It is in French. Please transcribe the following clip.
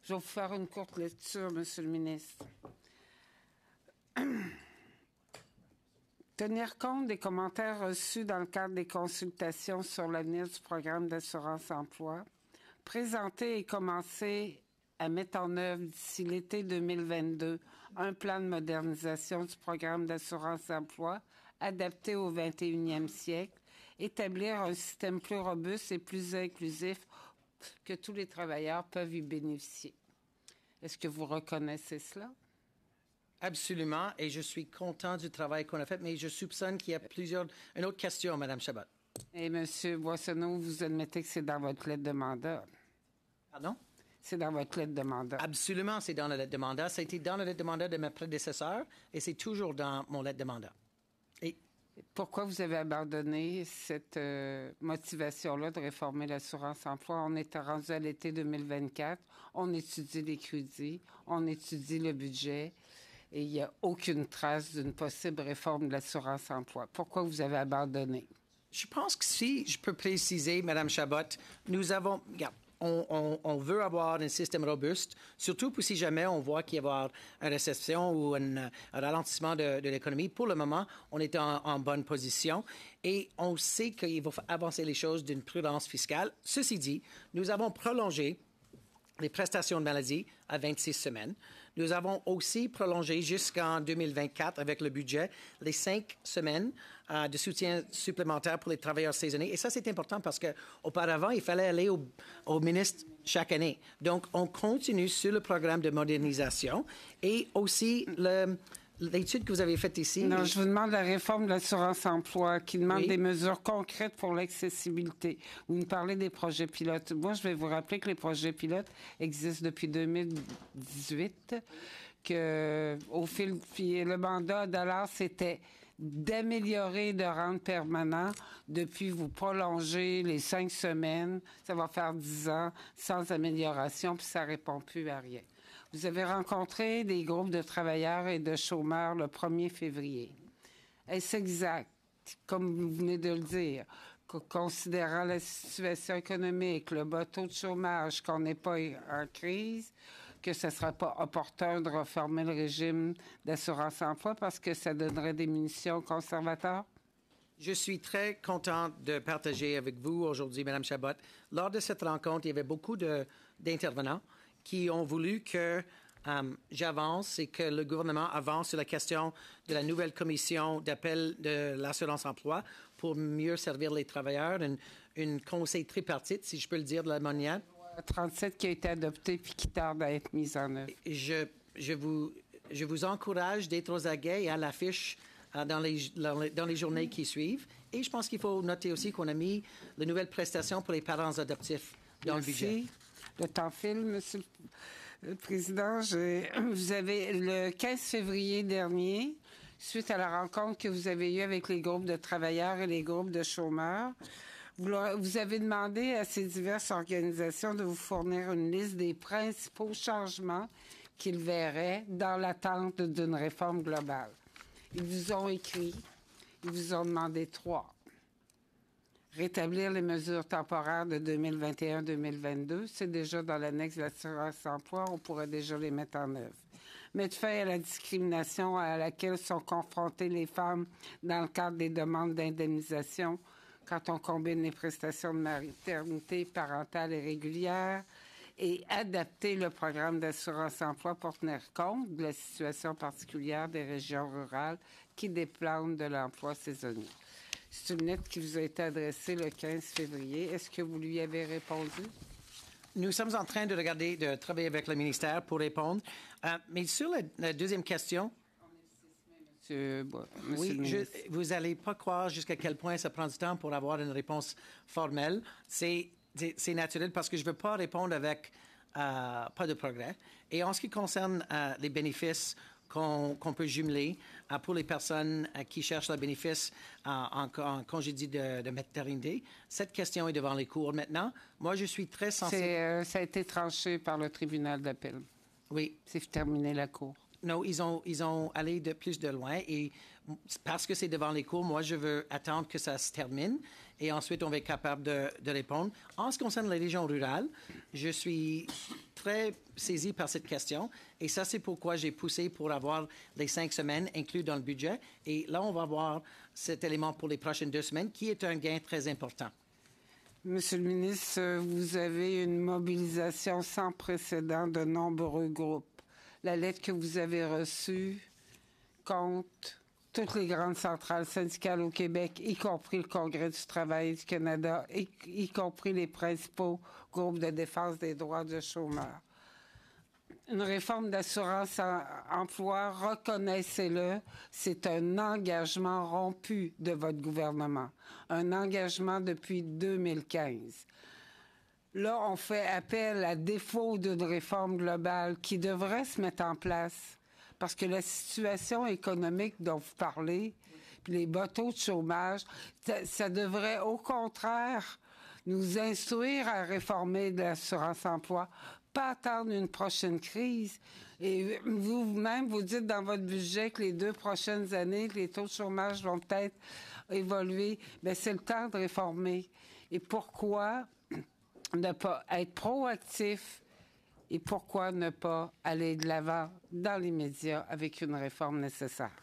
Je vais vous faire une courte lecture, Monsieur le ministre. Tenir compte des commentaires reçus dans le cadre des consultations sur l'avenir du programme d'assurance-emploi, présenter et commencer à mettre en œuvre d'ici l'été 2022 un plan de modernisation du programme d'assurance-emploi adapté au 21e siècle, établir un système plus robuste et plus inclusif que tous les travailleurs peuvent y bénéficier. Est-ce que vous reconnaissez cela? Absolument, et je suis content du travail qu'on a fait, mais je soupçonne qu'il y a une autre question, Mme Chabot. Et M. Boissonneau, vous admettez que c'est dans votre lettre de mandat? Pardon? C'est dans votre lettre de mandat. Absolument, c'est dans la lettre de mandat. Ça a été dans la lettre de mandat de ma prédécesseur, et c'est toujours dans mon lettre de mandat. Et pourquoi vous avez abandonné cette motivation-là de réformer l'assurance-emploi? On est rendu à l'été 2024, on étudie les crédits, on étudie le budget, et il n'y a aucune trace d'une possible réforme de l'assurance-emploi. Pourquoi vous avez abandonné? Je pense que si je peux préciser, Mme Chabot, nous avons... Regarde, on veut avoir un système robuste, surtout pour si jamais on voit qu'il va y avoir une récession ou un ralentissement de l'économie. Pour le moment, on est en bonne position et on sait qu'il va avancer les choses d'une prudence fiscale. Ceci dit, nous avons prolongé les prestations de maladie à 26 semaines. Nous avons aussi prolongé jusqu'en 2024 avec le budget les 5 semaines de soutien supplémentaire pour les travailleurs saisonniers. Et ça, c'est important parce qu'auparavant, il fallait aller au ministre chaque année. Donc, on continue sur le programme de modernisation et aussi l'étude que vous avez faite ici. Non, je vous demande la réforme de l'assurance-emploi qui demande des mesures concrètes pour l'accessibilité. Vous me parlez des projets pilotes. Moi, je vais vous rappeler que les projets pilotes existent depuis 2018, que au fil, puis le mandat d'alors, c'était d'améliorer, de rendre permanent. Depuis, vous prolongez les 5 semaines. Ça va faire 10 ans sans amélioration, puis ça répond plus à rien. Vous avez rencontré des groupes de travailleurs et de chômeurs le 1er février. Est-ce exact, comme vous venez de le dire, considérant la situation économique, le bas taux de chômage, qu'on n'est pas en crise, que ce ne sera pas opportun de reformer le régime d'assurance-emploi parce que ça donnerait des munitions aux conservateurs? Je suis très content de partager avec vous aujourd'hui, Mme Chabot. Lors de cette rencontre, il y avait beaucoup d'intervenants qui ont voulu que j'avance et que le gouvernement avance sur la question de la nouvelle commission d'appel de l'assurance-emploi pour mieux servir les travailleurs, une conseil tripartite, si je peux le dire de la manière. 37 qui a été adopté puis qui tarde à être mise en œuvre. Je vous encourage d'être aux aguets et à l'affiche dans les journées qui suivent. Et je pense qu'il faut noter aussi qu'on a mis les nouvelles prestations pour les parents adoptifs dans le budget. Le temps file, Monsieur le Président. Vous avez, le 15 février dernier, suite à la rencontre que vous avez eue avec les groupes de travailleurs et les groupes de chômeurs, vous avez demandé à ces diverses organisations de vous fournir une liste des principaux changements qu'ils verraient dans l'attente d'une réforme globale. Ils vous ont écrit, ils vous ont demandé 3. Rétablir les mesures temporaires de 2021-2022, c'est déjà dans l'annexe de l'assurance-emploi, on pourrait déjà les mettre en œuvre. Mettre fin à la discrimination à laquelle sont confrontées les femmes dans le cadre des demandes d'indemnisation quand on combine les prestations de maternité parentale et régulière, et adapter le programme d'assurance-emploi pour tenir compte de la situation particulière des régions rurales qui dépendent de l'emploi saisonnier. C'est une lettre qui vous a été adressée le 15 février. Est-ce que vous lui avez répondu? Nous sommes en train de travailler avec le ministère pour répondre. Mais sur la deuxième question... Monsieur oui, vous n'allez pas croire jusqu'à quel point ça prend du temps pour avoir une réponse formelle. C'est naturel parce que je ne veux pas répondre avec pas de progrès. Et en ce qui concerne les bénéfices qu'on peut jumeler pour les personnes qui cherchent le bénéfice en congédie de maternité. Cette question est devant les cours maintenant. Moi, je suis très sensible. Ça a été tranché par le tribunal d'appel. Oui. C'est terminé la cour. non, ils ont allé de plus de loin et parce que c'est devant les cours, moi, je veux attendre que ça se termine et ensuite, on va être capable de répondre. En ce qui concerne les régions rurales, je suis très saisi par cette question et ça, c'est pourquoi j'ai poussé pour avoir les 5 semaines inclus dans le budget. Et là, on va voir cet élément pour les prochaines 2 semaines qui est un gain très important. Monsieur le ministre, vous avez une mobilisation sans précédent de nombreux groupes. La lettre que vous avez reçue compte toutes les grandes centrales syndicales au Québec, y compris le Congrès du travail du Canada, y compris les principaux groupes de défense des droits de chômeurs. Une réforme d'assurance-emploi, reconnaissez-le, c'est un engagement rompu de votre gouvernement, un engagement depuis 2015. Là, on fait appel à défaut d'une réforme globale qui devrait se mettre en place parce que la situation économique dont vous parlez, puis les bas taux de chômage, ça devrait au contraire nous instruire à réformer de l'assurance-emploi, pas attendre une prochaine crise. Et vous-même, vous dites dans votre budget que les 2 prochaines années, les taux de chômage vont peut-être évoluer. Bien, c'est le temps de réformer. Et pourquoi ne pas être proactif et pourquoi ne pas aller de l'avant dans les médias avec une réforme nécessaire?